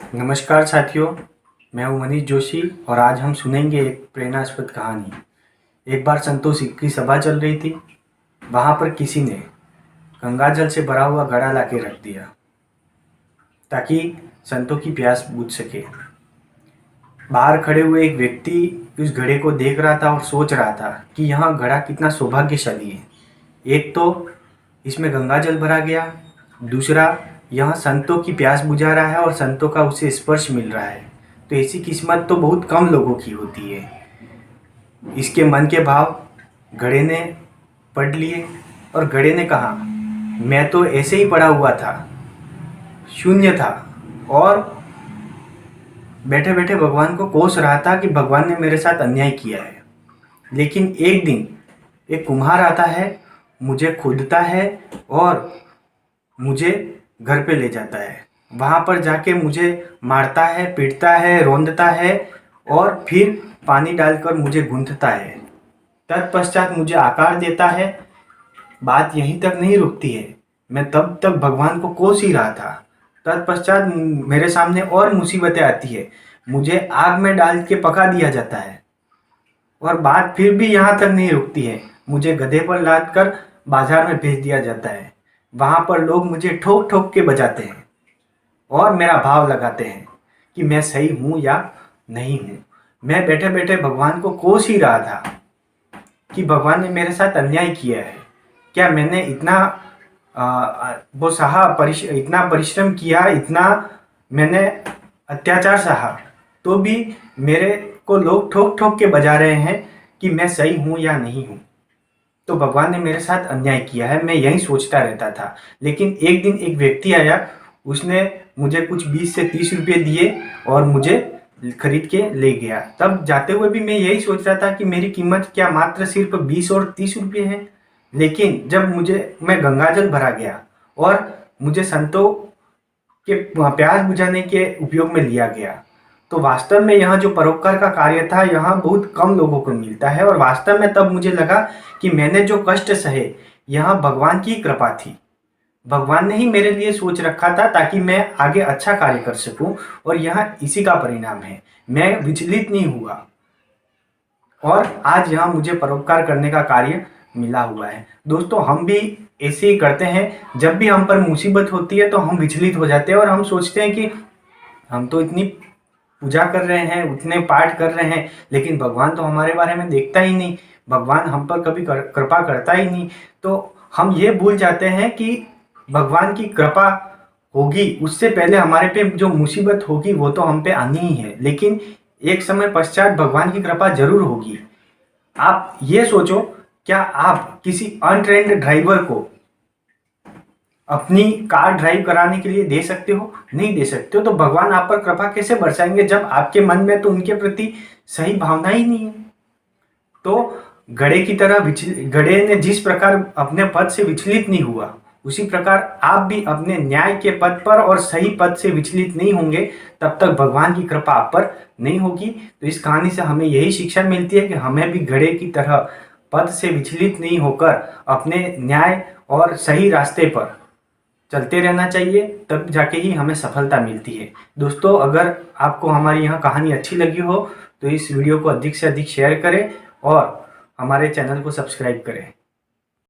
नमस्कार साथियों, मैं हूं मनीष जोशी और आज हम सुनेंगे एक प्रेरणास्पद कहानी। एक बार संतोष की सभा चल रही थी। वहां पर किसी ने गंगा जल से भरा हुआ घड़ा लाके रख दिया ताकि संतों की प्यास बुझ सके। बाहर खड़े हुए एक व्यक्ति उस घड़े को देख रहा था और सोच रहा था कि यह घड़ा कितना सौभाग्यशाली है। एक तो इसमें गंगा जल भरा गया, दूसरा यह संतों की प्यास बुझा रहा है और संतों का उसे स्पर्श मिल रहा है। तो ऐसी किस्मत तो बहुत कम लोगों की होती है। इसके मन के भाव घड़े ने पढ़ लिए और घड़े ने कहा, मैं तो ऐसे ही पड़ा हुआ था, शून्य था और बैठे बैठे भगवान को कोस रहा था कि भगवान ने मेरे साथ अन्याय किया है। लेकिन एक दिन एक कुम्हार आता है, मुझे खोदता है और मुझे घर पे ले जाता है। वहाँ पर जाके मुझे मारता है, पीटता है, रौंदता है और फिर पानी डालकर मुझे गूंथता है। तत्पश्चात मुझे आकार देता है। बात यहीं तक नहीं रुकती है, मैं तब तक भगवान को कोस ही रहा था। तत्पश्चात मेरे सामने और मुसीबतें आती है, मुझे आग में डाल के पका दिया जाता है। और बात फिर भी यहाँ तक नहीं रुकती है, मुझे गधे पर लाद कर बाजार में भेज दिया जाता है। वहाँ पर लोग मुझे ठोक ठोक के बजाते हैं और मेरा भाव लगाते हैं कि मैं सही हूँ या नहीं हूँ। मैं बैठे बैठे भगवान को कोस ही रहा था कि भगवान ने मेरे साथ अन्याय किया है। क्या मैंने इतना इतना परिश्रम किया, इतना मैंने अत्याचार सहा, तो भी मेरे को लोग ठोक ठोक के बजा रहे हैं कि मैं सही हूँ या नहीं हूँ। तो भगवान ने मेरे साथ अन्याय किया है, मैं यही सोचता रहता था। लेकिन एक दिन एक व्यक्ति आया, उसने मुझे कुछ 20 से 30 रुपये दिए और मुझे खरीद के ले गया। तब जाते हुए भी मैं यही सोच रहा था कि मेरी कीमत क्या मात्र सिर्फ 20 और 30 रुपये है। लेकिन जब मैं गंगाजल भरा गया और मुझे संतों के प्यास बुझाने के उपयोग में लिया गया, तो वास्तव में यहाँ जो परोपकार का कार्य था, यहाँ बहुत कम लोगों को मिलता है। और वास्तव में तब मुझे लगा कि मैंने जो कष्ट सहे, यहाँ भगवान की कृपा थी। भगवान ने ही मेरे लिए सोच रखा था ताकि मैं आगे अच्छा कार्य कर सकूं, और यहाँ इसी का परिणाम है। मैं विचलित नहीं हुआ और आज यहाँ मुझे परोपकार करने का कार्य मिला हुआ है। दोस्तों, हम भी ऐसे ही करते हैं। जब भी हम पर मुसीबत होती है तो हम विचलित हो जाते हैं और हम सोचते हैं कि हम तो इतनी पूजा कर रहे हैं, उतने पाठ कर रहे हैं, लेकिन भगवान तो हमारे बारे में देखता ही नहीं, भगवान हम पर कभी कृपा करता ही नहीं। तो हम ये भूल जाते हैं कि भगवान की कृपा होगी, उससे पहले हमारे पे जो मुसीबत होगी वो तो हम पे आनी ही है, लेकिन एक समय पश्चात भगवान की कृपा जरूर होगी। आप ये सोचो, क्या आप किसी अनट्रेन्ड ड्राइवर को अपनी कार ड्राइव कराने के लिए दे सकते हो? नहीं दे सकते हो। तो भगवान आप पर कृपा कैसे बरसाएंगे जब आपके मन में तो उनके प्रति सही भावना ही नहीं है। तो घड़े की तरह घड़े ने जिस प्रकार अपने पद से विचलित नहीं हुआ, उसी प्रकार आप भी अपने न्याय के पद पर और सही पद से विचलित नहीं होंगे तब तक भगवान की कृपा आप पर नहीं होगी। तो इस कहानी से हमें यही शिक्षा मिलती है कि हमें भी घड़े की तरह पद से विचलित नहीं होकर अपने न्याय और सही रास्ते पर चलते रहना चाहिए, तब जाके ही हमें सफलता मिलती है। दोस्तों, अगर आपको हमारी यहाँ कहानी अच्छी लगी हो तो इस वीडियो को अधिक से अधिक शेयर करें और हमारे चैनल को सब्सक्राइब करें।